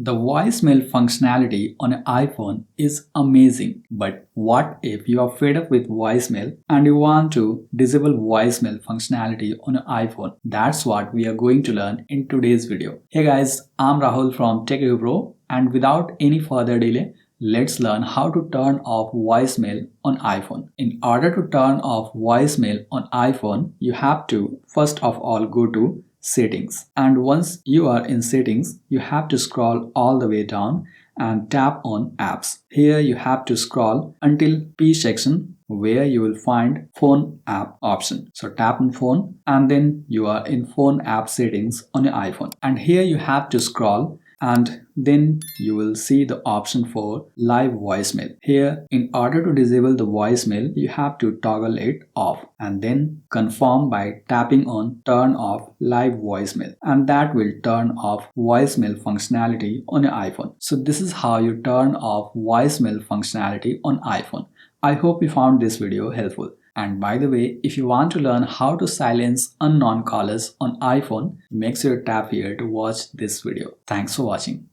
The voicemail functionality on an iPhone is amazing, but what if you are fed up with voicemail and you want to disable voicemail functionality on an iPhone? That's what we are going to learn in today's video. Hey guys, I'm Rahul from TechUpro, and without any further delay, let's learn how to turn off voicemail on iPhone. In order to turn off voicemail on iPhone, you have to first of all go to settings, and once you are in settings you have to scroll all the way down and tap on apps. Here you have to scroll until P section where you will find phone app option. So tap on phone and then you are in phone app settings on your iPhone, and here you have to scroll and then you will see the option for live voicemail. Here, in order to disable the voicemail, you have to toggle it off and then confirm by tapping on turn off live voicemail, and that will turn off voicemail functionality on your iPhone. So this is how you turn off voicemail functionality on iPhone. I hope you found this video helpful. And by the way, if you want to learn how to silence unknown callers on iPhone, make sure to tap here to watch this video. Thanks for watching.